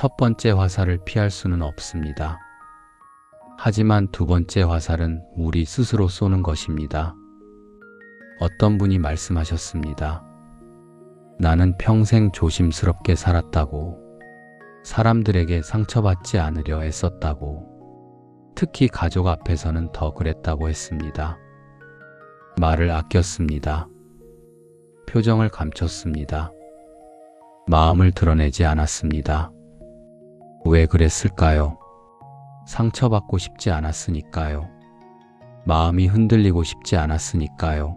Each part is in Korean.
첫 번째 화살을 피할 수는 없습니다. 하지만 두 번째 화살은 우리 스스로 쏘는 것입니다. 어떤 분이 말씀하셨습니다. 나는 평생 조심스럽게 살았다고, 사람들에게 상처받지 않으려 애썼다고, 특히 가족 앞에서는 더 그랬다고 했습니다. 말을 아꼈습니다. 표정을 감췄습니다. 마음을 드러내지 않았습니다. 왜 그랬을까요? 상처받고 싶지 않았으니까요. 마음이 흔들리고 싶지 않았으니까요.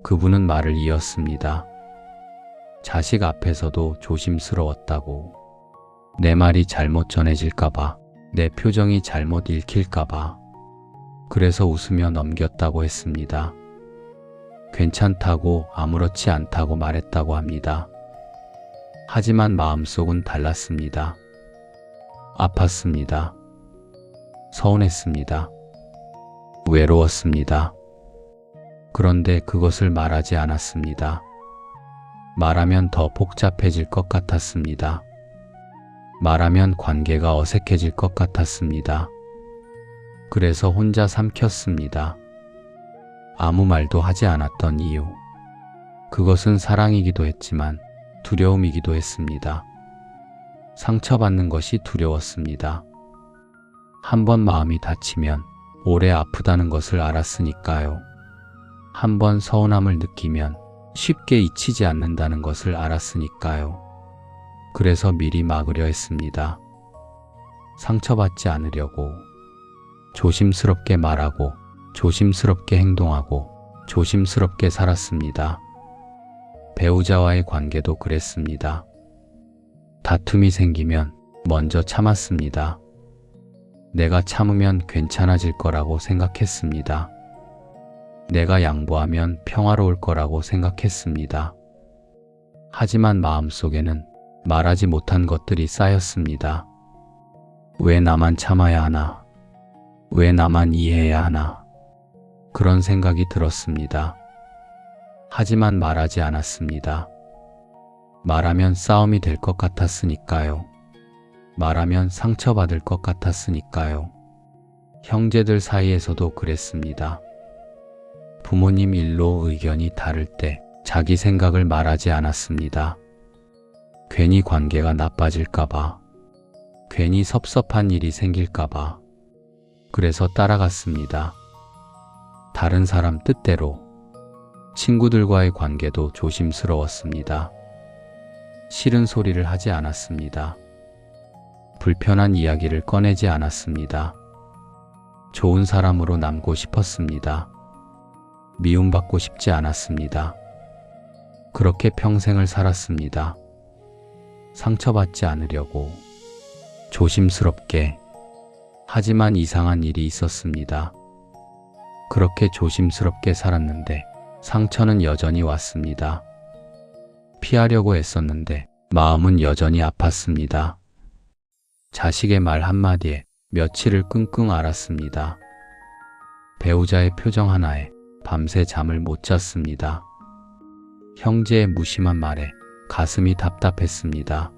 그분은 말을 이었습니다. 자식 앞에서도 조심스러웠다고, 내 말이 잘못 전해질까봐, 내 표정이 잘못 읽힐까봐, 그래서 웃으며 넘겼다고 했습니다. 괜찮다고, 아무렇지 않다고 말했다고 합니다. 하지만 마음속은 달랐습니다. 아팠습니다. 서운했습니다. 외로웠습니다. 그런데 그것을 말하지 않았습니다. 말하면 더 복잡해질 것 같았습니다. 말하면 관계가 어색해질 것 같았습니다. 그래서 혼자 삼켰습니다. 아무 말도 하지 않았던 이유. 그것은 사랑이기도 했지만 두려움이기도 했습니다. 상처받는 것이 두려웠습니다. 한번 마음이 다치면 오래 아프다는 것을 알았으니까요. 한번 서운함을 느끼면 쉽게 잊히지 않는다는 것을 알았으니까요. 그래서 미리 막으려 했습니다. 상처받지 않으려고, 조심스럽게 말하고, 조심스럽게 행동하고, 조심스럽게 살았습니다. 배우자와의 관계도 그랬습니다. 다툼이 생기면 먼저 참았습니다. 내가 참으면 괜찮아질 거라고 생각했습니다. 내가 양보하면 평화로울 거라고 생각했습니다. 하지만 마음속에는 말하지 못한 것들이 쌓였습니다. 왜 나만 참아야 하나? 왜 나만 이해해야 하나? 그런 생각이 들었습니다. 하지만 말하지 않았습니다. 말하면 싸움이 될 것 같았으니까요. 말하면 상처받을 것 같았으니까요. 형제들 사이에서도 그랬습니다. 부모님 일로 의견이 다를 때 자기 생각을 말하지 않았습니다. 괜히 관계가 나빠질까봐, 괜히 섭섭한 일이 생길까봐, 그래서 따라갔습니다. 다른 사람 뜻대로. 친구들과의 관계도 조심스러웠습니다. 싫은 소리를 하지 않았습니다. 불편한 이야기를 꺼내지 않았습니다. 좋은 사람으로 남고 싶었습니다. 미움받고 싶지 않았습니다. 그렇게 평생을 살았습니다. 상처받지 않으려고, 조심스럽게. 하지만 이상한 일이 있었습니다. 그렇게 조심스럽게 살았는데 상처는 여전히 왔습니다. 피하려고 애썼는데 마음은 여전히 아팠습니다. 자식의 말 한마디에 며칠을 끙끙 앓았습니다. 배우자의 표정 하나에 밤새 잠을 못 잤습니다. 형제의 무심한 말에 가슴이 답답했습니다.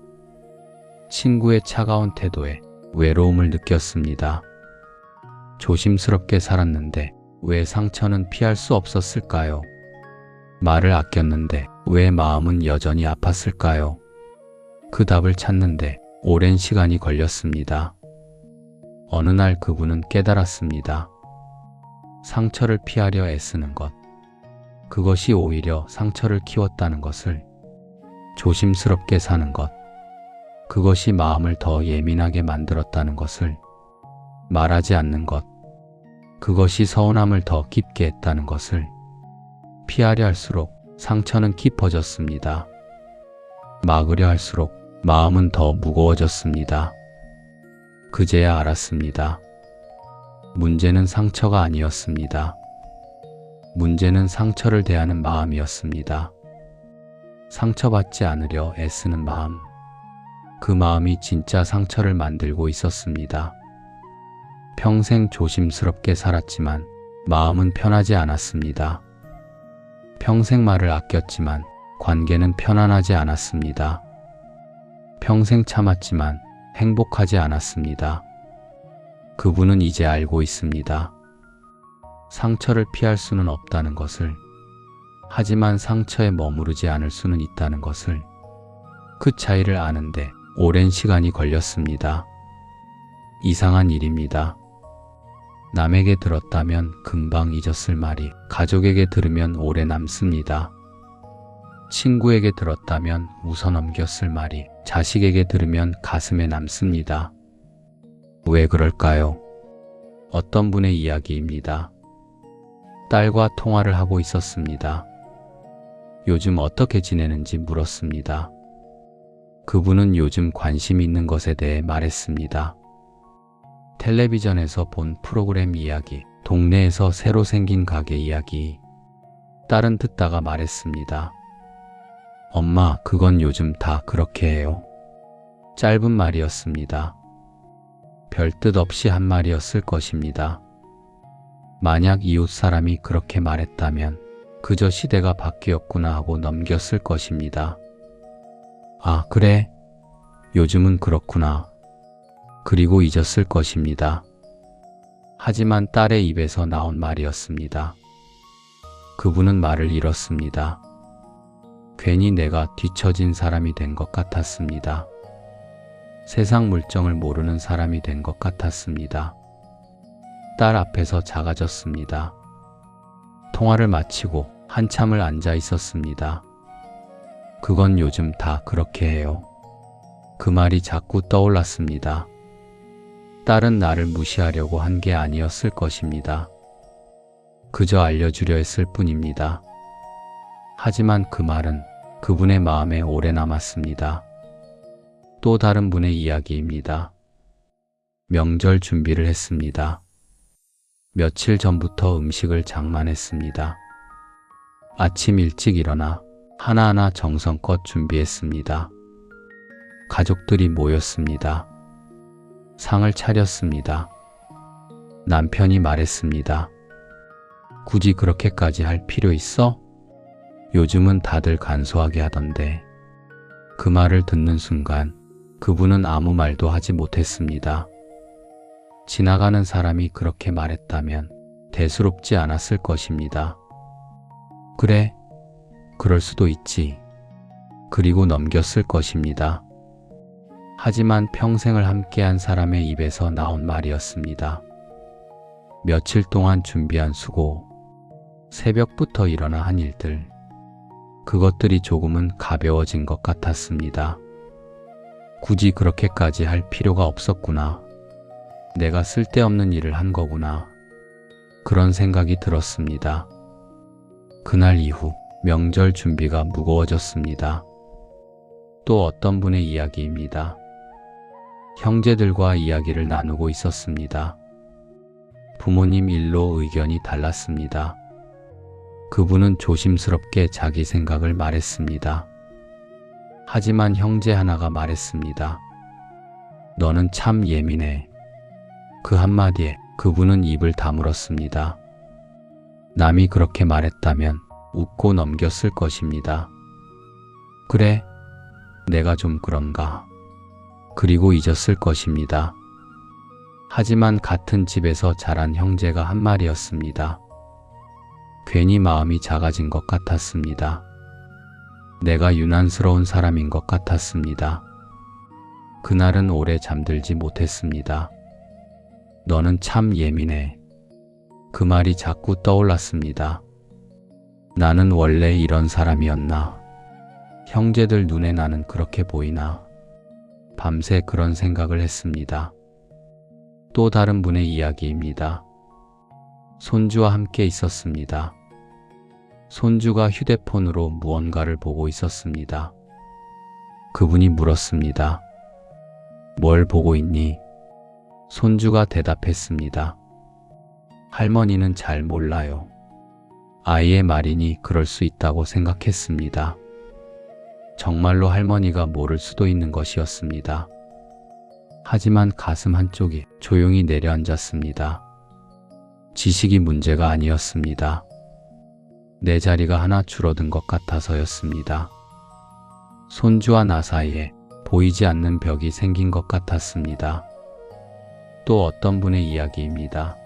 친구의 차가운 태도에 외로움을 느꼈습니다. 조심스럽게 살았는데 왜 상처는 피할 수 없었을까요? 말을 아꼈는데 왜 마음은 여전히 아팠을까요? 그 답을 찾는데 오랜 시간이 걸렸습니다. 어느 날 그분은 깨달았습니다. 상처를 피하려 애쓰는 것, 그것이 오히려 상처를 키웠다는 것을. 조심스럽게 사는 것, 그것이 마음을 더 예민하게 만들었다는 것을. 말하지 않는 것, 그것이 서운함을 더 깊게 했다는 것을. 피하려 할수록 상처는 깊어졌습니다. 막으려 할수록 마음은 더 무거워졌습니다. 그제야 알았습니다. 문제는 상처가 아니었습니다. 문제는 상처를 대하는 마음이었습니다. 상처받지 않으려 애쓰는 마음, 그 마음이 진짜 상처를 만들고 있었습니다. 평생 조심스럽게 살았지만 마음은 편하지 않았습니다. 평생 말을 아꼈지만 관계는 편안하지 않았습니다. 평생 참았지만 행복하지 않았습니다. 그분은 이제 알고 있습니다. 상처를 피할 수는 없다는 것을, 하지만 상처에 머무르지 않을 수는 있다는 것을, 그 차이를 아는데 오랜 시간이 걸렸습니다. 이상한 일입니다. 남에게 들었다면 금방 잊었을 말이 가족에게 들으면 오래 남습니다. 친구에게 들었다면 웃어 넘겼을 말이 자식에게 들으면 가슴에 남습니다. 왜 그럴까요? 어떤 분의 이야기입니다. 딸과 통화를 하고 있었습니다. 요즘 어떻게 지내는지 물었습니다. 그분은 요즘 관심 있는 것에 대해 말했습니다. 텔레비전에서 본 프로그램 이야기, 동네에서 새로 생긴 가게 이야기. 딸은 듣다가 말했습니다. 엄마, 그건 요즘 다 그렇게 해요. 짧은 말이었습니다. 별 뜻 없이 한 말이었을 것입니다. 만약 이웃 사람이 그렇게 말했다면 그저 시대가 바뀌었구나 하고 넘겼을 것입니다. 아, 그래? 요즘은 그렇구나. 그리고 잊었을 것입니다. 하지만 딸의 입에서 나온 말이었습니다. 그분은 말을 잃었습니다. 괜히 내가 뒤처진 사람이 된 것 같았습니다. 세상 물정을 모르는 사람이 된 것 같았습니다. 딸 앞에서 작아졌습니다. 통화를 마치고 한참을 앉아 있었습니다. 그건 요즘 다 그렇게 해요. 그 말이 자꾸 떠올랐습니다. 딸은 나를 무시하려고 한 게 아니었을 것입니다. 그저 알려주려 했을 뿐입니다. 하지만 그 말은 그분의 마음에 오래 남았습니다. 또 다른 분의 이야기입니다. 명절 준비를 했습니다. 며칠 전부터 음식을 장만했습니다. 아침 일찍 일어나 하나하나 정성껏 준비했습니다. 가족들이 모였습니다. 상을 차렸습니다. 남편이 말했습니다. 굳이 그렇게까지 할 필요 있어? 요즘은 다들 간소하게 하던데. 그 말을 듣는 순간 그분은 아무 말도 하지 못했습니다. 지나가는 사람이 그렇게 말했다면 대수롭지 않았을 것입니다. 그래, 그럴 수도 있지. 그리고 넘겼을 것입니다. 하지만 평생을 함께한 사람의 입에서 나온 말이었습니다. 며칠 동안 준비한 수고, 새벽부터 일어나 한 일들, 그것들이 조금은 가벼워진 것 같았습니다. 굳이 그렇게까지 할 필요가 없었구나. 내가 쓸데없는 일을 한 거구나. 그런 생각이 들었습니다. 그날 이후 명절 준비가 무거워졌습니다. 또 어떤 분의 이야기입니다. 형제들과 이야기를 나누고 있었습니다. 부모님 일로 의견이 달랐습니다. 그분은 조심스럽게 자기 생각을 말했습니다. 하지만 형제 하나가 말했습니다. 너는 참 예민해. 그 한마디에 그분은 입을 다물었습니다. 남이 그렇게 말했다면 웃고 넘겼을 것입니다. 그래, 내가 좀 그런가. 그리고 잊었을 것입니다. 하지만 같은 집에서 자란 형제가 한 말이었습니다. 괜히 마음이 작아진 것 같았습니다. 내가 유난스러운 사람인 것 같았습니다. 그날은 오래 잠들지 못했습니다. 너는 참 예민해. 그 말이 자꾸 떠올랐습니다. 나는 원래 이런 사람이었나? 형제들 눈에 나는 그렇게 보이나? 밤새 그런 생각을 했습니다. 또 다른 분의 이야기입니다. 손주와 함께 있었습니다. 손주가 휴대폰으로 무언가를 보고 있었습니다. 그분이 물었습니다. 뭘 보고 있니? 손주가 대답했습니다. 할머니는 잘 몰라요. 아이의 말이니 그럴 수 있다고 생각했습니다. 정말로 할머니가 모를 수도 있는 것이었습니다. 하지만 가슴 한쪽이 조용히 내려앉았습니다. 지식이 문제가 아니었습니다. 내 자리가 하나 줄어든 것 같아서였습니다. 손주와 나 사이에 보이지 않는 벽이 생긴 것 같았습니다. 또 어떤 분의 이야기입니다.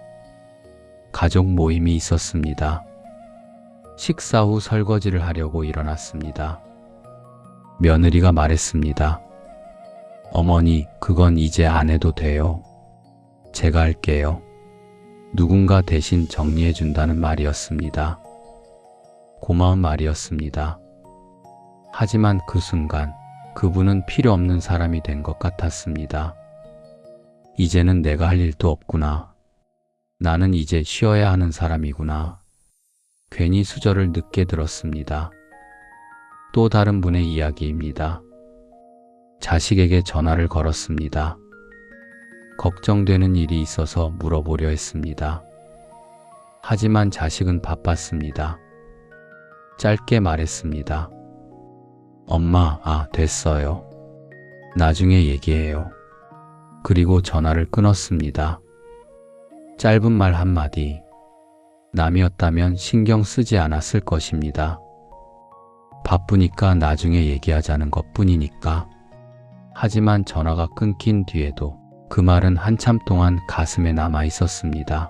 가족 모임이 있었습니다. 식사 후 설거지를 하려고 일어났습니다. 며느리가 말했습니다. 어머니, 그건 이제 안 해도 돼요. 제가 할게요. 누군가 대신 정리해 준다는 말이었습니다. 고마운 말이었습니다. 하지만 그 순간 그분은 필요 없는 사람이 된 것 같았습니다. 이제는 내가 할 일도 없구나. 나는 이제 쉬어야 하는 사람이구나. 괜히 수저를 늦게 들었습니다. 또 다른 분의 이야기입니다. 자식에게 전화를 걸었습니다. 걱정되는 일이 있어서 물어보려 했습니다. 하지만 자식은 바빴습니다. 짧게 말했습니다. 엄마, 됐어요. 나중에 얘기해요. 그리고 전화를 끊었습니다. 짧은 말 한마디. 남이었다면 신경 쓰지 않았을 것입니다. 바쁘니까 나중에 얘기하자는 것뿐이니까. 하지만 전화가 끊긴 뒤에도 그 말은 한참 동안 가슴에 남아 있었습니다.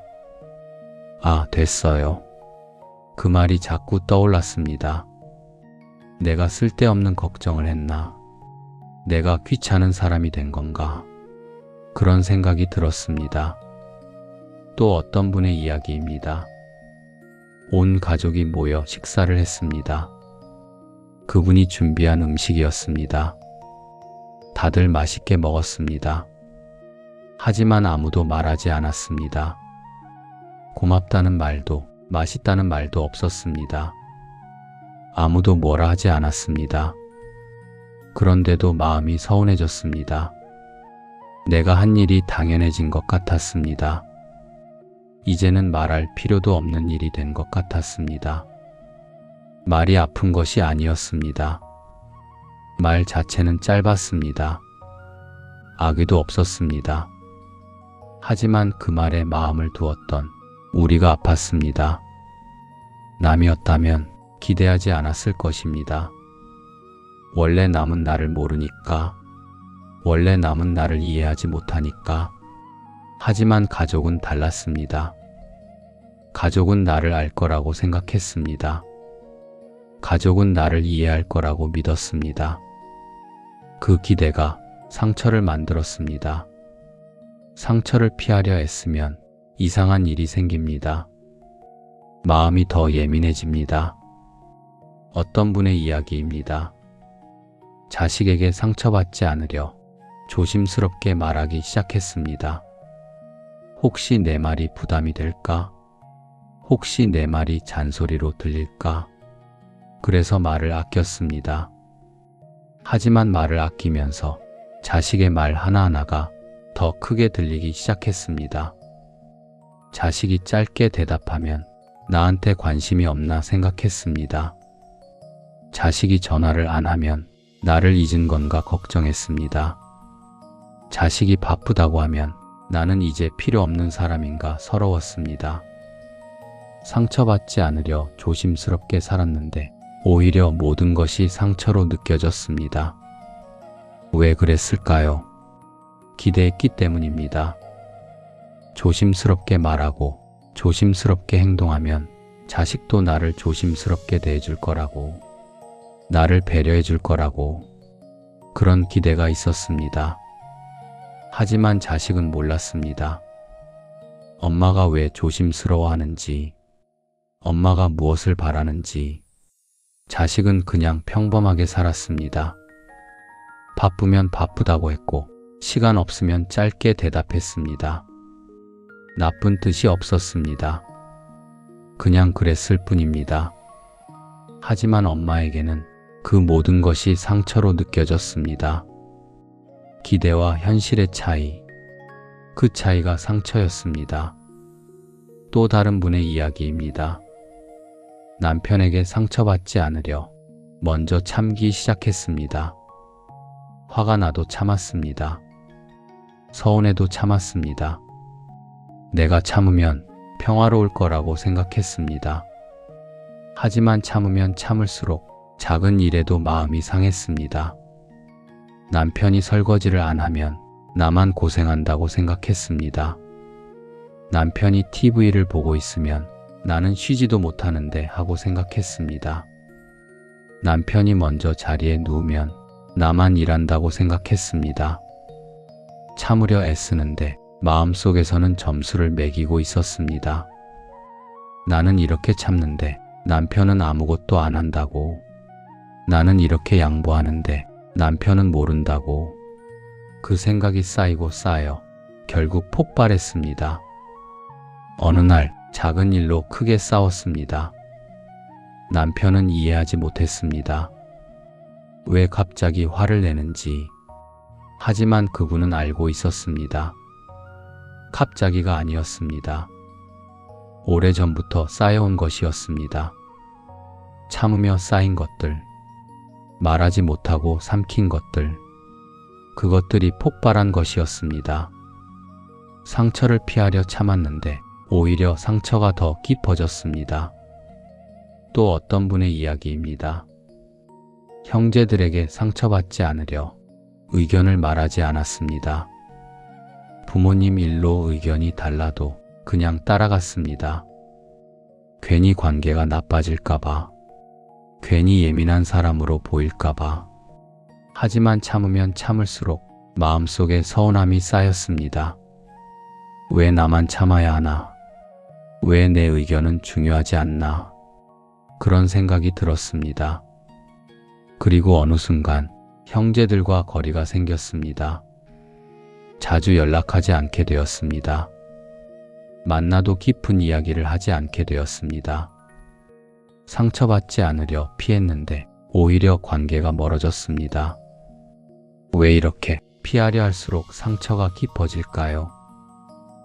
됐어요. 그 말이 자꾸 떠올랐습니다. 내가 쓸데없는 걱정을 했나? 내가 귀찮은 사람이 된 건가? 그런 생각이 들었습니다. 또 어떤 분의 이야기입니다. 온 가족이 모여 식사를 했습니다. 그분이 준비한 음식이었습니다. 다들 맛있게 먹었습니다. 하지만 아무도 말하지 않았습니다. 고맙다는 말도, 맛있다는 말도 없었습니다. 아무도 뭐라 하지 않았습니다. 그런데도 마음이 서운해졌습니다. 내가 한 일이 당연해진 것 같았습니다. 이제는 말할 필요도 없는 일이 된 것 같았습니다. 말이 아픈 것이 아니었습니다. 말 자체는 짧았습니다. 악의도 없었습니다. 하지만 그 말에 마음을 두었던 우리가 아팠습니다. 남이었다면 기대하지 않았을 것입니다. 원래 남은 나를 모르니까, 원래 남은 나를 이해하지 못하니까. 하지만 가족은 달랐습니다. 가족은 나를 알 거라고 생각했습니다. 가족은 나를 이해할 거라고 믿었습니다. 그 기대가 상처를 만들었습니다. 상처를 피하려 애쓰면 이상한 일이 생깁니다. 마음이 더 예민해집니다. 어떤 분의 이야기입니다. 자식에게 상처받지 않으려 조심스럽게 말하기 시작했습니다. 혹시 내 말이 부담이 될까? 혹시 내 말이 잔소리로 들릴까? 그래서 말을 아꼈습니다. 하지만 말을 아끼면서 자식의 말 하나하나가 더 크게 들리기 시작했습니다. 자식이 짧게 대답하면 나한테 관심이 없나 생각했습니다. 자식이 전화를 안 하면 나를 잊은 건가 걱정했습니다. 자식이 바쁘다고 하면 나는 이제 필요 없는 사람인가 서러웠습니다. 상처받지 않으려 조심스럽게 살았는데 오히려 모든 것이 상처로 느껴졌습니다. 왜 그랬을까요? 기대했기 때문입니다. 조심스럽게 말하고 조심스럽게 행동하면 자식도 나를 조심스럽게 대해줄 거라고, 나를 배려해줄 거라고, 그런 기대가 있었습니다. 하지만 자식은 몰랐습니다. 엄마가 왜 조심스러워하는지, 엄마가 무엇을 바라는지. 자식은 그냥 평범하게 살았습니다. 바쁘면 바쁘다고 했고, 시간 없으면 짧게 대답했습니다. 나쁜 뜻이 없었습니다. 그냥 그랬을 뿐입니다. 하지만 엄마에게는 그 모든 것이 상처로 느껴졌습니다. 기대와 현실의 차이, 그 차이가 상처였습니다. 또 다른 분의 이야기입니다. 남편에게 상처받지 않으려 먼저 참기 시작했습니다. 화가 나도 참았습니다. 서운해도 참았습니다. 내가 참으면 평화로울 거라고 생각했습니다. 하지만 참으면 참을수록 작은 일에도 마음이 상했습니다. 남편이 설거지를 안 하면 나만 고생한다고 생각했습니다. 남편이 TV를 보고 있으면 나는 쉬지도 못하는데 하고 생각했습니다. 남편이 먼저 자리에 누우면 나만 일한다고 생각했습니다. 참으려 애쓰는데 마음속에서는 점수를 매기고 있었습니다. 나는 이렇게 참는데 남편은 아무것도 안 한다고. 나는 이렇게 양보하는데 남편은 모른다고. 그 생각이 쌓이고 쌓여 결국 폭발했습니다. 어느 날 작은 일로 크게 싸웠습니다. 남편은 이해하지 못했습니다. 왜 갑자기 화를 내는지. 하지만 그분은 알고 있었습니다. 갑자기가 아니었습니다. 오래전부터 쌓여온 것이었습니다. 참으며 쌓인 것들, 말하지 못하고 삼킨 것들, 그것들이 폭발한 것이었습니다. 상처를 피하려 참았는데 오히려 상처가 더 깊어졌습니다. 또 어떤 분의 이야기입니다. 형제들에게 상처받지 않으려 의견을 말하지 않았습니다. 부모님 일로 의견이 달라도 그냥 따라갔습니다. 괜히 관계가 나빠질까봐, 괜히 예민한 사람으로 보일까봐. 하지만 참으면 참을수록 마음속에 서운함이 쌓였습니다. 왜 나만 참아야 하나? 왜 내 의견은 중요하지 않나? 그런 생각이 들었습니다. 그리고 어느 순간 형제들과 거리가 생겼습니다. 자주 연락하지 않게 되었습니다. 만나도 깊은 이야기를 하지 않게 되었습니다. 상처받지 않으려 피했는데 오히려 관계가 멀어졌습니다. 왜 이렇게 피하려 할수록 상처가 깊어질까요?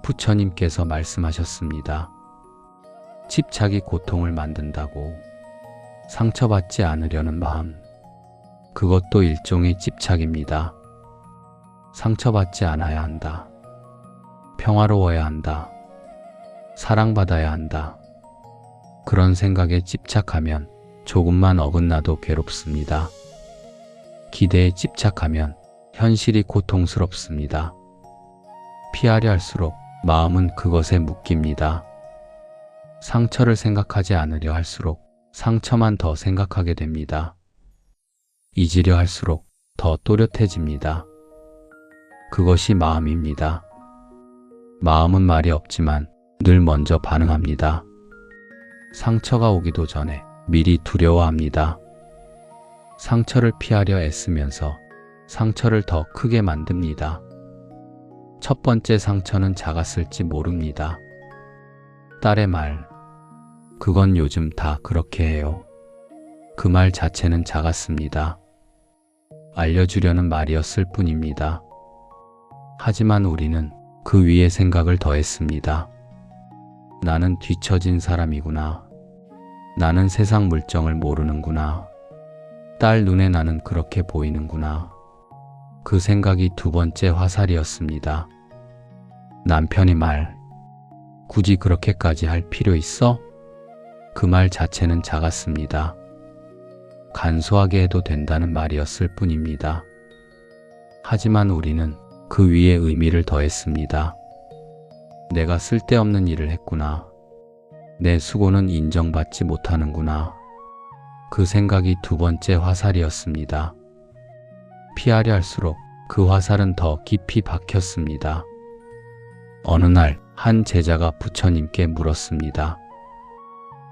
부처님께서 말씀하셨습니다. 집착이 고통을 만든다고. 상처받지 않으려는 마음, 그것도 일종의 집착입니다. 상처받지 않아야 한다. 평화로워야 한다. 사랑받아야 한다. 그런 생각에 집착하면 조금만 어긋나도 괴롭습니다. 기대에 집착하면 현실이 고통스럽습니다. 피하려 할수록 마음은 그것에 묶입니다. 상처를 생각하지 않으려 할수록 상처만 더 생각하게 됩니다. 잊으려 할수록 더 또렷해집니다. 그것이 마음입니다. 마음은 말이 없지만 늘 먼저 반응합니다. 상처가 오기도 전에 미리 두려워합니다. 상처를 피하려 애쓰면서 상처를 더 크게 만듭니다. 첫 번째 상처는 작았을지 모릅니다. 딸의 말, 그건 요즘 다 그렇게 해요. 그 말 자체는 작았습니다. 알려주려는 말이었을 뿐입니다. 하지만 우리는 그 위에 생각을 더했습니다. 나는 뒤처진 사람이구나. 나는 세상 물정을 모르는구나. 딸 눈에 나는 그렇게 보이는구나. 그 생각이 두 번째 화살이었습니다. 남편의 말, 굳이 그렇게까지 할 필요 있어? 그 말 자체는 작았습니다. 간소하게 해도 된다는 말이었을 뿐입니다. 하지만 우리는 그 위에 의미를 더했습니다. 내가 쓸데없는 일을 했구나. 내 수고는 인정받지 못하는구나. 그 생각이 두 번째 화살이었습니다. 피하려 할수록 그 화살은 더 깊이 박혔습니다. 어느 날 한 제자가 부처님께 물었습니다.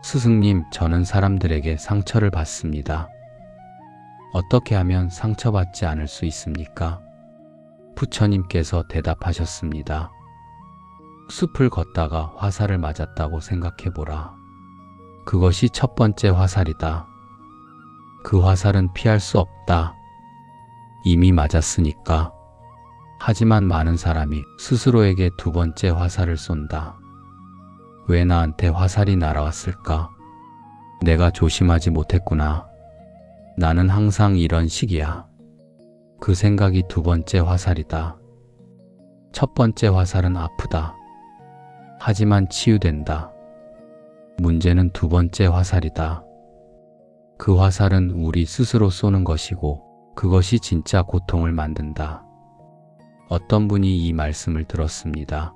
스승님, 저는 사람들에게 상처를 받습니다. 어떻게 하면 상처받지 않을 수 있습니까? 부처님께서 대답하셨습니다. 숲을 걷다가 화살을 맞았다고 생각해보라. 그것이 첫 번째 화살이다. 그 화살은 피할 수 없다. 이미 맞았으니까. 하지만 많은 사람이 스스로에게 두 번째 화살을 쏜다. 왜 나한테 화살이 날아왔을까? 내가 조심하지 못했구나. 나는 항상 이런 식이야. 그 생각이 두 번째 화살이다. 첫 번째 화살은 아프다. 하지만 치유된다. 문제는 두 번째 화살이다. 그 화살은 우리 스스로 쏘는 것이고 그것이 진짜 고통을 만든다. 어떤 분이 이 말씀을 들었습니다.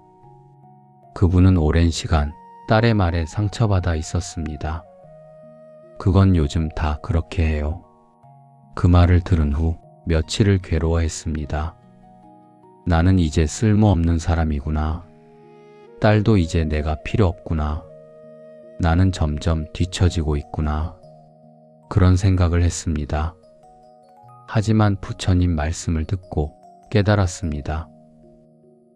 그분은 오랜 시간 딸의 말에 상처받아 있었습니다. 그건 요즘 다 그렇게 해요. 그 말을 들은 후 며칠을 괴로워했습니다. 나는 이제 쓸모없는 사람이구나. 딸도 이제 내가 필요 없구나. 나는 점점 뒤처지고 있구나. 그런 생각을 했습니다. 하지만 부처님 말씀을 듣고 깨달았습니다.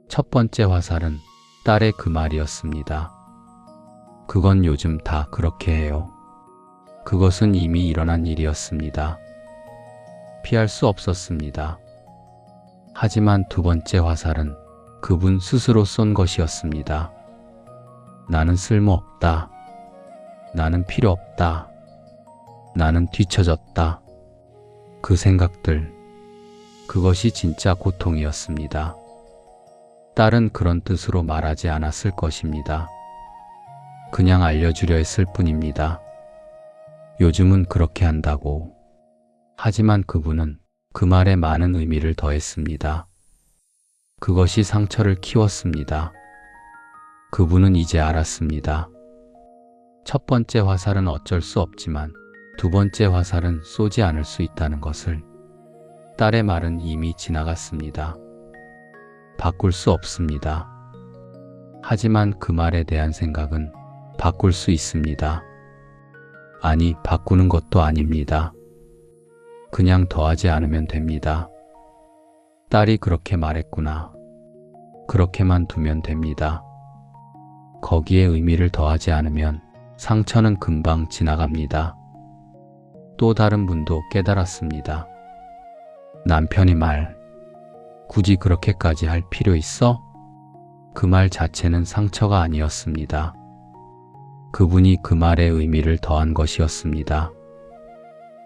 첫 번째 화살은 딸의 그 말이었습니다. 그건 요즘 다 그렇게 해요. 그것은 이미 일어난 일이었습니다. 피할 수 없었습니다. 하지만 두 번째 화살은 그분 스스로 쏜 것이었습니다. 나는 쓸모없다. 나는 필요 없다. 나는 뒤처졌다. 그 생각들, 그것이 진짜 고통이었습니다. 딸은 그런 뜻으로 말하지 않았을 것입니다. 그냥 알려주려 했을 뿐입니다. 요즘은 그렇게 한다고. 하지만 그분은 그 말에 많은 의미를 더했습니다. 그것이 상처를 키웠습니다. 그분은 이제 알았습니다. 첫 번째 화살은 어쩔 수 없지만 두 번째 화살은 쏘지 않을 수 있다는 것을. 딸의 말은 이미 지나갔습니다. 바꿀 수 없습니다. 하지만 그 말에 대한 생각은 바꿀 수 있습니다. 아니, 바꾸는 것도 아닙니다. 그냥 더하지 않으면 됩니다. 딸이 그렇게 말했구나. 그렇게만 두면 됩니다. 거기에 의미를 더하지 않으면 상처는 금방 지나갑니다. 또 다른 분도 깨달았습니다. 남편의 말, 굳이 그렇게까지 할 필요 있어? 그 말 자체는 상처가 아니었습니다. 그분이 그 말에 의미를 더한 것이었습니다.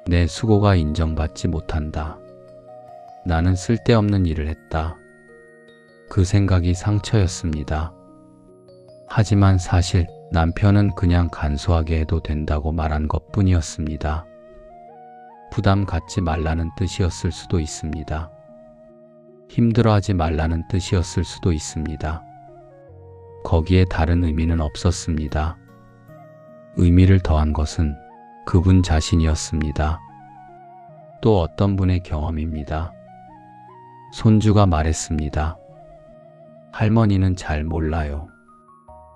내 수고가 인정받지 못한다. 나는 쓸데없는 일을 했다. 그 생각이 상처였습니다. 하지만 사실 남편은 그냥 간소하게 해도 된다고 말한 것뿐이었습니다. 부담 갖지 말라는 뜻이었을 수도 있습니다. 힘들어하지 말라는 뜻이었을 수도 있습니다. 거기에 다른 의미는 없었습니다. 의미를 더한 것은 그분 자신이었습니다. 또 어떤 분의 경험입니다. 손주가 말했습니다. 할머니는 잘 몰라요.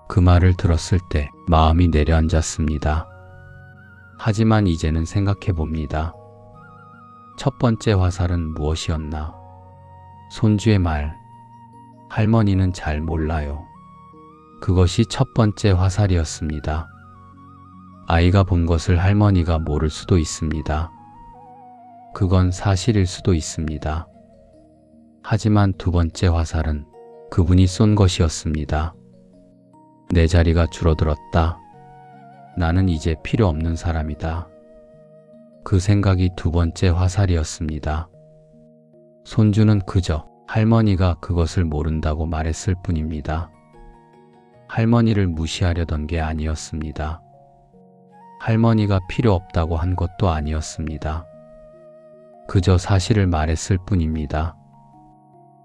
그 말을 들었을 때 마음이 내려앉았습니다. 하지만 이제는 생각해 봅니다. 첫 번째 화살은 무엇이었나? 손주의 말, 할머니는 잘 몰라요. 그것이 첫 번째 화살이었습니다. 아이가 본 것을 할머니가 모를 수도 있습니다. 그건 사실일 수도 있습니다. 하지만 두 번째 화살은 그분이 쏜 것이었습니다. 내 자리가 줄어들었다. 나는 이제 필요 없는 사람이다. 그 생각이 두 번째 화살이었습니다. 손주는 그저 할머니가 그것을 모른다고 말했을 뿐입니다. 할머니를 무시하려던 게 아니었습니다. 할머니가 필요 없다고 한 것도 아니었습니다. 그저 사실을 말했을 뿐입니다.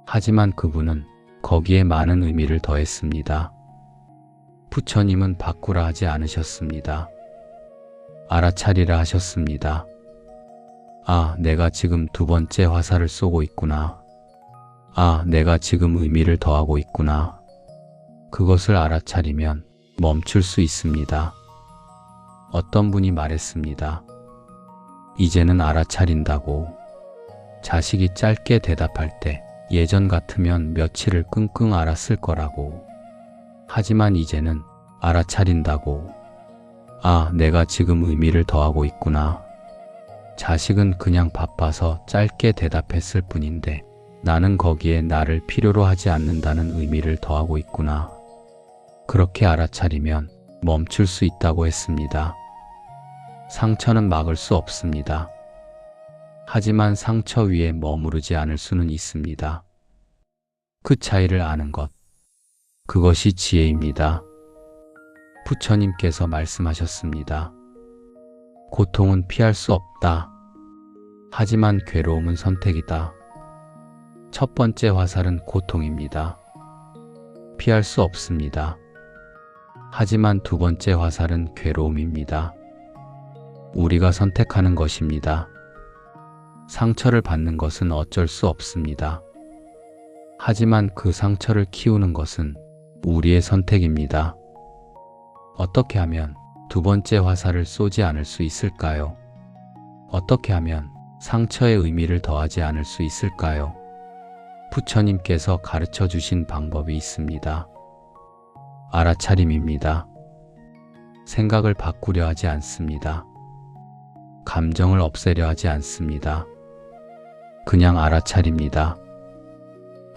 하지만 그분은 거기에 많은 의미를 더했습니다. 부처님은 바꾸라 하지 않으셨습니다. 알아차리라 하셨습니다. 아, 내가 지금 두 번째 화살을 쏘고 있구나. 아, 내가 지금 의미를 더하고 있구나. 그것을 알아차리면 멈출 수 있습니다. 어떤 분이 말했습니다. 이제는 알아차린다고. 자식이 짧게 대답할 때 예전 같으면 며칠을 끙끙 앓았을 거라고. 하지만 이제는 알아차린다고. 아, 내가 지금 의미를 더하고 있구나. 자식은 그냥 바빠서 짧게 대답했을 뿐인데 나는 거기에 나를 필요로 하지 않는다는 의미를 더하고 있구나. 그렇게 알아차리면 멈출 수 있다고 했습니다. 상처는 막을 수 없습니다. 하지만 상처 위에 머무르지 않을 수는 있습니다. 그 차이를 아는 것, 그것이 지혜입니다. 부처님께서 말씀하셨습니다. 고통은 피할 수 없다. 하지만 괴로움은 선택이다. 첫 번째 화살은 고통입니다. 피할 수 없습니다. 하지만 두 번째 화살은 괴로움입니다. 우리가 선택하는 것입니다. 상처를 받는 것은 어쩔 수 없습니다. 하지만 그 상처를 키우는 것은 우리의 선택입니다. 어떻게 하면 두 번째 화살을 쏘지 않을 수 있을까요? 어떻게 하면 상처의 의미를 더하지 않을 수 있을까요? 부처님께서 가르쳐 주신 방법이 있습니다. 알아차림입니다. 생각을 바꾸려 하지 않습니다. 감정을 없애려 하지 않습니다. 그냥 알아차립니다.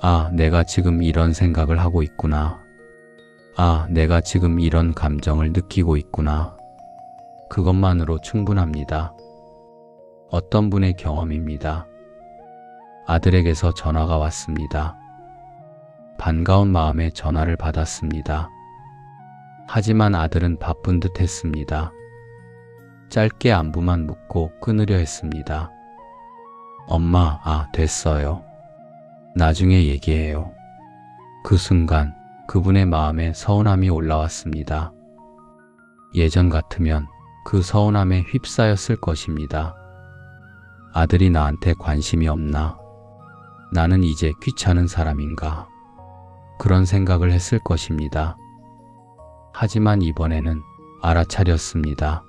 아, 내가 지금 이런 생각을 하고 있구나. 아, 내가 지금 이런 감정을 느끼고 있구나. 그것만으로 충분합니다. 어떤 분의 경험입니다. 아들에게서 전화가 왔습니다. 반가운 마음에 전화를 받았습니다. 하지만 아들은 바쁜 듯 했습니다. 짧게 안부만 묻고 끊으려 했습니다. 엄마, 됐어요. 나중에 얘기해요. 그 순간 그분의 마음에 서운함이 올라왔습니다. 예전 같으면 그 서운함에 휩싸였을 것입니다. 아들이 나한테 관심이 없나? 나는 이제 귀찮은 사람인가? 그런 생각을 했을 것입니다. 하지만 이번에는 알아차렸습니다.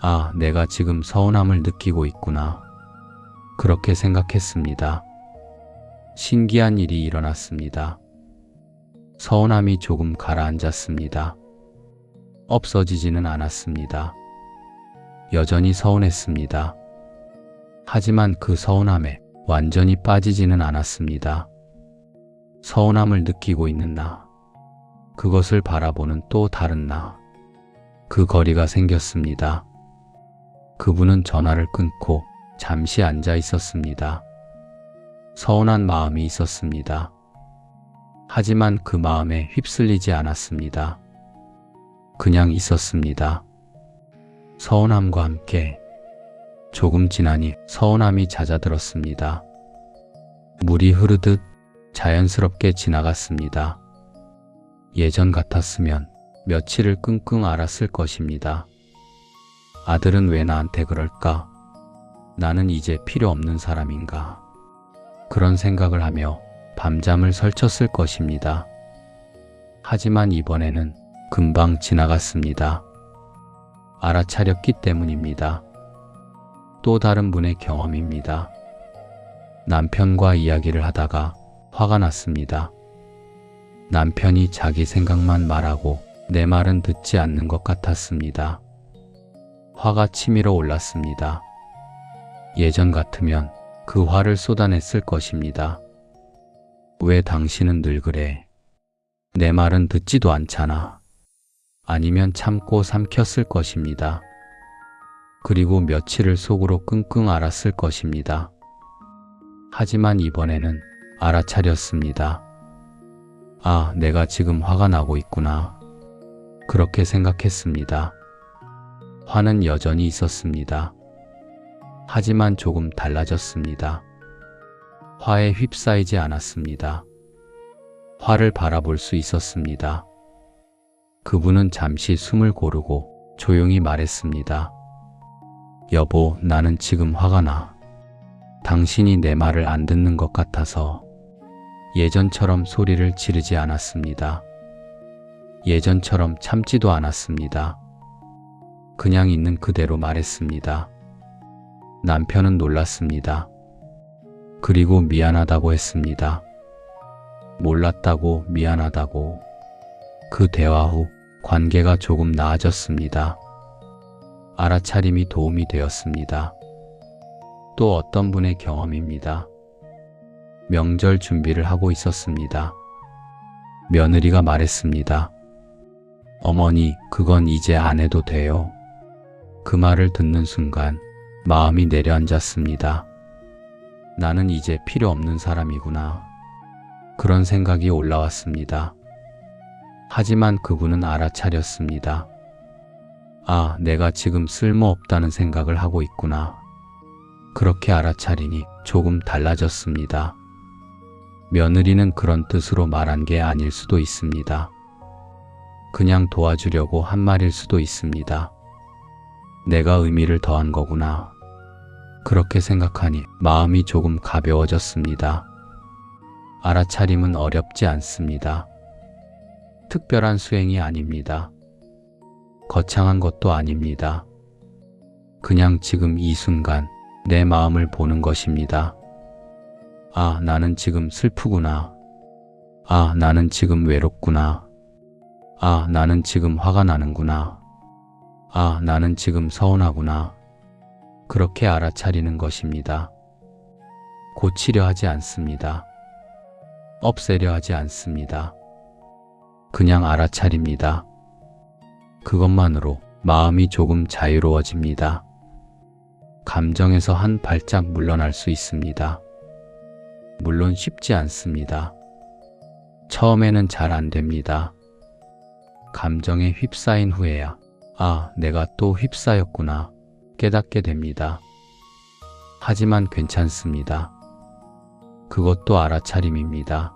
아, 내가 지금 서운함을 느끼고 있구나. 그렇게 생각했습니다. 신기한 일이 일어났습니다. 서운함이 조금 가라앉았습니다. 없어지지는 않았습니다. 여전히 서운했습니다. 하지만 그 서운함에 완전히 빠지지는 않았습니다. 서운함을 느끼고 있는 나, 그것을 바라보는 또 다른 나, 그 거리가 생겼습니다. 그분은 전화를 끊고 잠시 앉아 있었습니다. 서운한 마음이 있었습니다. 하지만 그 마음에 휩쓸리지 않았습니다. 그냥 있었습니다. 서운함과 함께 조금 지나니 서운함이 잦아들었습니다. 물이 흐르듯 자연스럽게 지나갔습니다. 예전 같았으면 며칠을 끙끙 앓았을 것입니다. 아들은 왜 나한테 그럴까? 나는 이제 필요 없는 사람인가? 그런 생각을 하며 밤잠을 설쳤을 것입니다. 하지만 이번에는 금방 지나갔습니다. 알아차렸기 때문입니다. 또 다른 분의 경험입니다. 남편과 이야기를 하다가 화가 났습니다. 남편이 자기 생각만 말하고 내 말은 듣지 않는 것 같았습니다. 화가 치밀어 올랐습니다. 예전 같으면 그 화를 쏟아냈을 것입니다. 왜 당신은 늘 그래? 내 말은 듣지도 않잖아. 아니면 참고 삼켰을 것입니다. 그리고 며칠을 속으로 끙끙 앓았을 것입니다. 하지만 이번에는 알아차렸습니다. 아, 내가 지금 화가 나고 있구나. 그렇게 생각했습니다. 화는 여전히 있었습니다. 하지만 조금 달라졌습니다. 화에 휩싸이지 않았습니다. 화를 바라볼 수 있었습니다. 그분은 잠시 숨을 고르고 조용히 말했습니다. 여보, 나는 지금 화가 나. 당신이 내 말을 안 듣는 것 같아서. 예전처럼 소리를 지르지 않았습니다. 예전처럼 참지도 않았습니다. 그냥 있는 그대로 말했습니다. 남편은 놀랐습니다. 그리고 미안하다고 했습니다. 몰랐다고, 미안하다고. 그 대화 후 관계가 조금 나아졌습니다. 알아차림이 도움이 되었습니다. 또 어떤 분의 경험입니다. 명절 준비를 하고 있었습니다. 며느리가 말했습니다. 어머니, 그건 이제 안 해도 돼요. 그 말을 듣는 순간 마음이 내려앉았습니다. 나는 이제 필요 없는 사람이구나. 그런 생각이 올라왔습니다. 하지만 그분은 알아차렸습니다. 아, 내가 지금 쓸모없다는 생각을 하고 있구나. 그렇게 알아차리니 조금 달라졌습니다. 며느리는 그런 뜻으로 말한 게 아닐 수도 있습니다. 그냥 도와주려고 한 말일 수도 있습니다. 내가 의미를 더한 거구나. 그렇게 생각하니 마음이 조금 가벼워졌습니다. 알아차림은 어렵지 않습니다. 특별한 수행이 아닙니다. 거창한 것도 아닙니다. 그냥 지금 이 순간 내 마음을 보는 것입니다. 아, 나는 지금 슬프구나. 아, 나는 지금 외롭구나. 아, 나는 지금 화가 나는구나. 아, 나는 지금 서운하구나. 그렇게 알아차리는 것입니다. 고치려 하지 않습니다. 없애려 하지 않습니다. 그냥 알아차립니다. 그것만으로 마음이 조금 자유로워집니다. 감정에서 한 발짝 물러날 수 있습니다. 물론 쉽지 않습니다. 처음에는 잘 안 됩니다. 감정에 휩싸인 후에야 아, 내가 또 휩싸였구나 깨닫게 됩니다. 하지만 괜찮습니다. 그것도 알아차림입니다.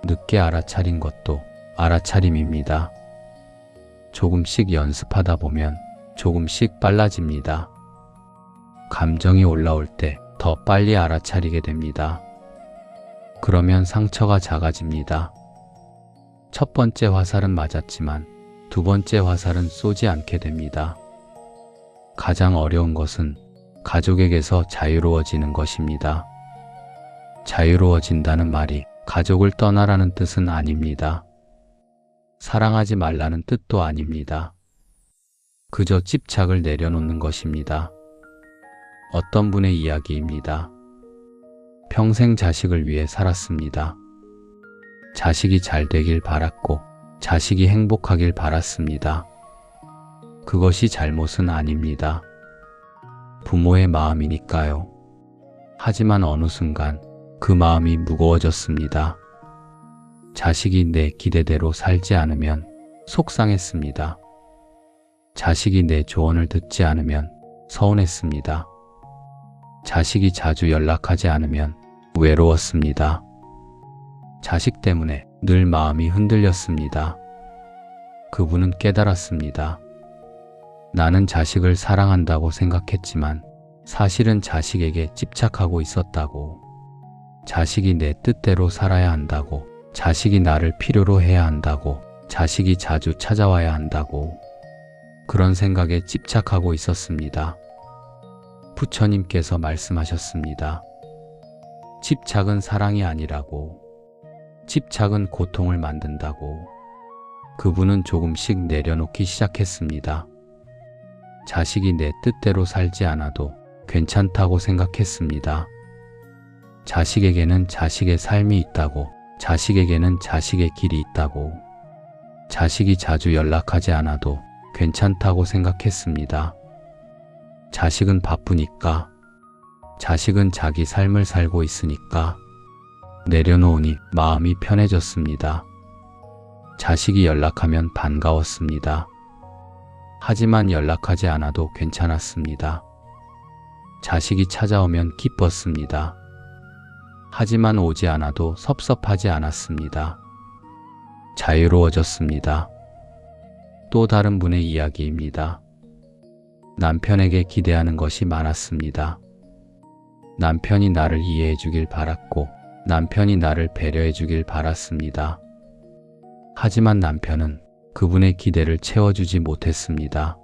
늦게 알아차린 것도 알아차림입니다. 조금씩 연습하다 보면 조금씩 빨라집니다. 감정이 올라올 때 더 빨리 알아차리게 됩니다. 그러면 상처가 작아집니다. 첫 번째 화살은 맞았지만 두 번째 화살은 쏘지 않게 됩니다. 가장 어려운 것은 가족에게서 자유로워지는 것입니다. 자유로워진다는 말이 가족을 떠나라는 뜻은 아닙니다. 사랑하지 말라는 뜻도 아닙니다. 그저 집착을 내려놓는 것입니다. 어떤 분의 이야기입니다. 평생 자식을 위해 살았습니다. 자식이 잘 되길 바랐고 자식이 행복하길 바랐습니다. 그것이 잘못은 아닙니다. 부모의 마음이니까요. 하지만 어느 순간 그 마음이 무거워졌습니다. 자식이 내 기대대로 살지 않으면 속상했습니다. 자식이 내 조언을 듣지 않으면 서운했습니다. 자식이 자주 연락하지 않으면 외로웠습니다. 자식 때문에 늘 마음이 흔들렸습니다. 그분은 깨달았습니다. 나는 자식을 사랑한다고 생각했지만 사실은 자식에게 집착하고 있었다고. 자식이 내 뜻대로 살아야 한다고. 자식이 나를 필요로 해야 한다고. 자식이 자주 찾아와야 한다고. 그런 생각에 집착하고 있었습니다. 부처님께서 말씀하셨습니다. 집착은 사랑이 아니라고. 집착은 고통을 만든다고. 그분은 조금씩 내려놓기 시작했습니다. 자식이 내 뜻대로 살지 않아도 괜찮다고 생각했습니다. 자식에게는 자식의 삶이 있다고. 자식에게는 자식의 길이 있다고. 자식이 자주 연락하지 않아도 괜찮다고 생각했습니다. 자식은 바쁘니까. 자식은 자기 삶을 살고 있으니까. 내려놓으니 마음이 편해졌습니다. 자식이 연락하면 반가웠습니다. 하지만 연락하지 않아도 괜찮았습니다. 자식이 찾아오면 기뻤습니다. 하지만 오지 않아도 섭섭하지 않았습니다. 자유로워졌습니다. 또 다른 분의 이야기입니다. 남편에게 기대하는 것이 많았습니다. 남편이 나를 이해해 주길 바랐고 남편이 나를 배려해 주길 바랐습니다. 하지만 남편은 그분의 기대를 채워주지 못했습니다.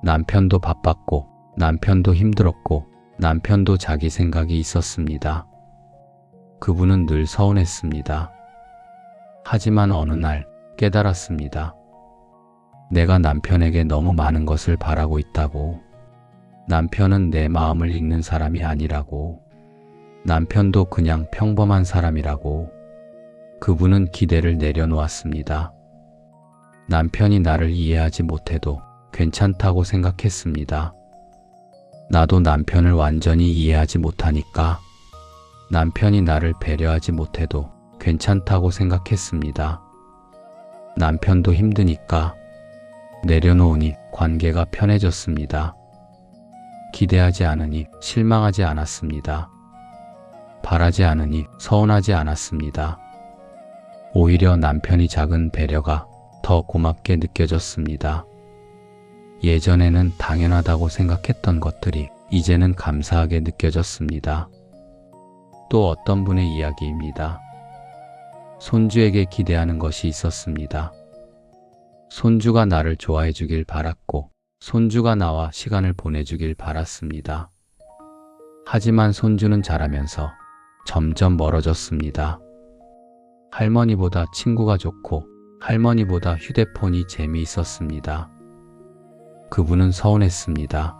남편도 바빴고 남편도 힘들었고 남편도 자기 생각이 있었습니다. 그분은 늘 서운했습니다. 하지만 어느 날 깨달았습니다. 내가 남편에게 너무 많은 것을 바라고 있다고. 남편은 내 마음을 읽는 사람이 아니라고. 남편도 그냥 평범한 사람이라고. 그분은 기대를 내려놓았습니다. 남편이 나를 이해하지 못해도 괜찮다고 생각했습니다. 나도 남편을 완전히 이해하지 못하니까. 남편이 나를 배려하지 못해도 괜찮다고 생각했습니다. 남편도 힘드니까. 내려놓으니 관계가 편해졌습니다. 기대하지 않으니 실망하지 않았습니다. 바라지 않으니 서운하지 않았습니다. 오히려 남편이 작은 배려가 더 고맙게 느껴졌습니다. 예전에는 당연하다고 생각했던 것들이 이제는 감사하게 느껴졌습니다. 또 어떤 분의 이야기입니다. 손주에게 기대하는 것이 있었습니다. 손주가 나를 좋아해 주길 바랐고 손주가 나와 시간을 보내주길 바랐습니다. 하지만 손주는 자라면서 점점 멀어졌습니다. 할머니보다 친구가 좋고 할머니보다 휴대폰이 재미있었습니다. 그분은 서운했습니다.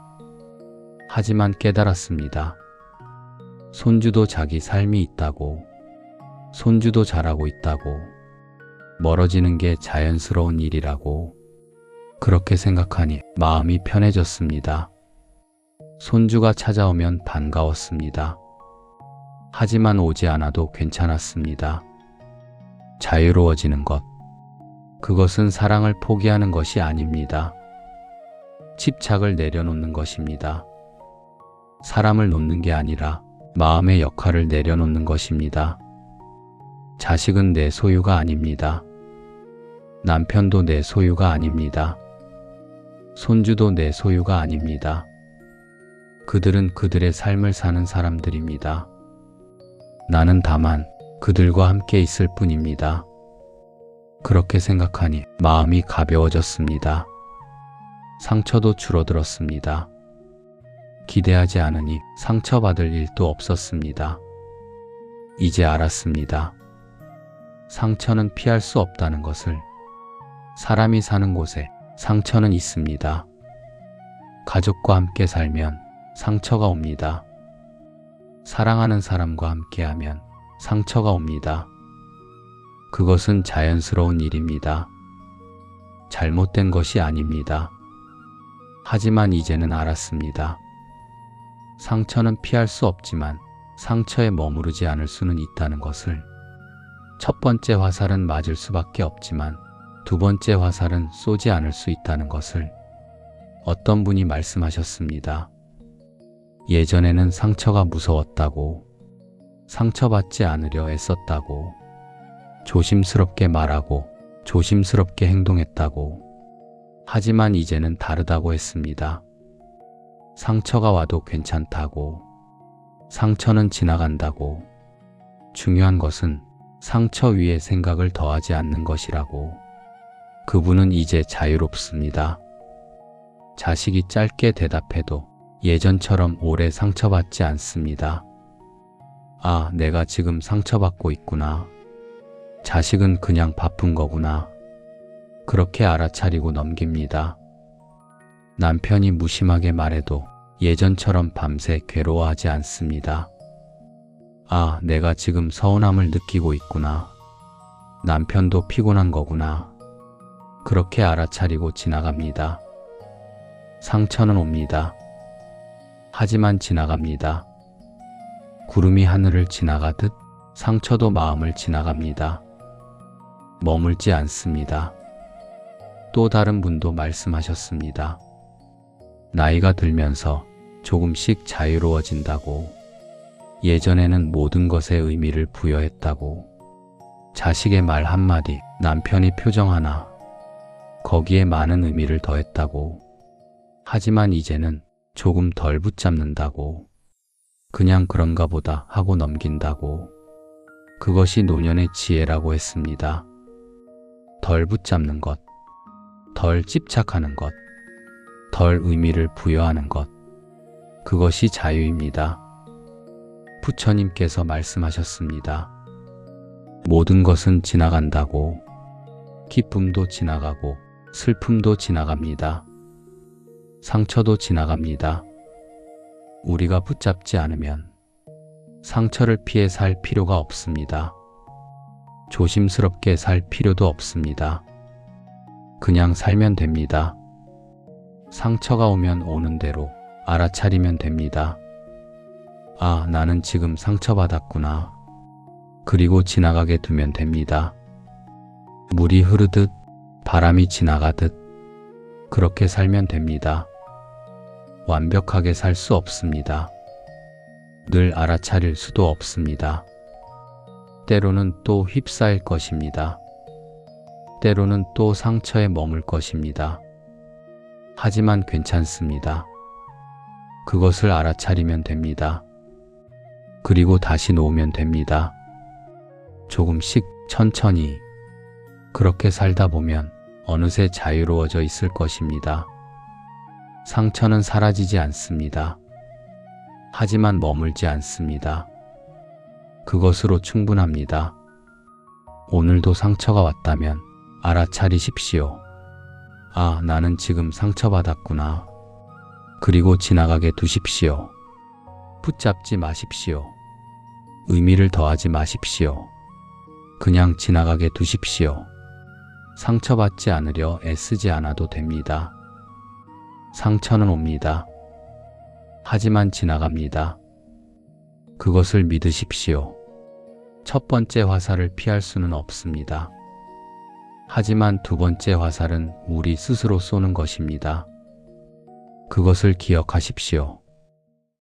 하지만 깨달았습니다. 손주도 자기 삶이 있다고, 손주도 잘하고 있다고, 멀어지는 게 자연스러운 일이라고, 그렇게 생각하니 마음이 편해졌습니다. 손주가 찾아오면 반가웠습니다. 하지만 오지 않아도 괜찮았습니다. 자유로워지는 것, 그것은 사랑을 포기하는 것이 아닙니다. 집착을 내려놓는 것입니다. 사람을 놓는 게 아니라 마음의 역할을 내려놓는 것입니다. 자식은 내 소유가 아닙니다. 남편도 내 소유가 아닙니다. 손주도 내 소유가 아닙니다. 그들은 그들의 삶을 사는 사람들입니다. 나는 다만 그들과 함께 있을 뿐입니다. 그렇게 생각하니 마음이 가벼워졌습니다. 상처도 줄어들었습니다. 기대하지 않으니 상처받을 일도 없었습니다. 이제 알았습니다. 상처는 피할 수 없다는 것을. 사람이 사는 곳에 상처는 있습니다. 가족과 함께 살면 상처가 옵니다. 사랑하는 사람과 함께하면 상처가 옵니다. 그것은 자연스러운 일입니다. 잘못된 것이 아닙니다. 하지만 이제는 알았습니다. 상처는 피할 수 없지만 상처에 머무르지 않을 수는 있다는 것을. 첫 번째 화살은 맞을 수밖에 없지만 두 번째 화살은 쏘지 않을 수 있다는 것을. 어떤 분이 말씀하셨습니다. 예전에는 상처가 무서웠다고, 상처받지 않으려 애썼다고, 조심스럽게 말하고 조심스럽게 행동했다고. 하지만 이제는 다르다고 했습니다. 상처가 와도 괜찮다고, 상처는 지나간다고, 중요한 것은 상처 위에 생각을 더하지 않는 것이라고. 그분은 이제 자유롭습니다. 자식이 짧게 대답해도 예전처럼 오래 상처받지 않습니다. 아, 내가 지금 상처받고 있구나. 자식은 그냥 바쁜 거구나. 그렇게 알아차리고 넘깁니다. 남편이 무심하게 말해도 예전처럼 밤새 괴로워하지 않습니다. 아, 내가 지금 서운함을 느끼고 있구나. 남편도 피곤한 거구나. 그렇게 알아차리고 지나갑니다. 상처는 옵니다. 하지만 지나갑니다. 구름이 하늘을 지나가듯 상처도 마음을 지나갑니다. 머물지 않습니다. 또 다른 분도 말씀하셨습니다. 나이가 들면서 조금씩 자유로워진다고, 예전에는 모든 것에 의미를 부여했다고, 자식의 말 한마디, 남편이 표정 하나, 거기에 많은 의미를 더했다고, 하지만 이제는 조금 덜 붙잡는다고, 그냥 그런가 보다 하고 넘긴다고. 그것이 노년의 지혜라고 했습니다. 덜 붙잡는 것, 덜 집착하는 것, 덜 의미를 부여하는 것, 그것이 자유입니다. 부처님께서 말씀하셨습니다. 모든 것은 지나간다고. 기쁨도 지나가고 슬픔도 지나갑니다. 상처도 지나갑니다. 우리가 붙잡지 않으면 상처를 피해 살 필요가 없습니다. 조심스럽게 살 필요도 없습니다. 그냥 살면 됩니다. 상처가 오면 오는 대로 알아차리면 됩니다. 아, 나는 지금 상처받았구나. 그리고 지나가게 두면 됩니다. 물이 흐르듯 바람이 지나가듯 그렇게 살면 됩니다. 완벽하게 살 수 없습니다. 늘 알아차릴 수도 없습니다. 때로는 또 휩싸일 것입니다. 때로는 또 상처에 머물 것입니다. 하지만 괜찮습니다. 그것을 알아차리면 됩니다. 그리고 다시 놓으면 됩니다. 조금씩 천천히 그렇게 살다 보면 어느새 자유로워져 있을 것입니다. 상처는 사라지지 않습니다. 하지만 머물지 않습니다. 그것으로 충분합니다. 오늘도 상처가 왔다면 알아차리십시오. 아, 나는 지금 상처받았구나. 그리고 지나가게 두십시오. 붙잡지 마십시오. 의미를 더하지 마십시오. 그냥 지나가게 두십시오. 상처받지 않으려 애쓰지 않아도 됩니다. 상처는 옵니다. 하지만 지나갑니다. 그것을 믿으십시오. 첫 번째 화살을 피할 수는 없습니다. 하지만 두 번째 화살은 우리 스스로 쏘는 것입니다. 그것을 기억하십시오.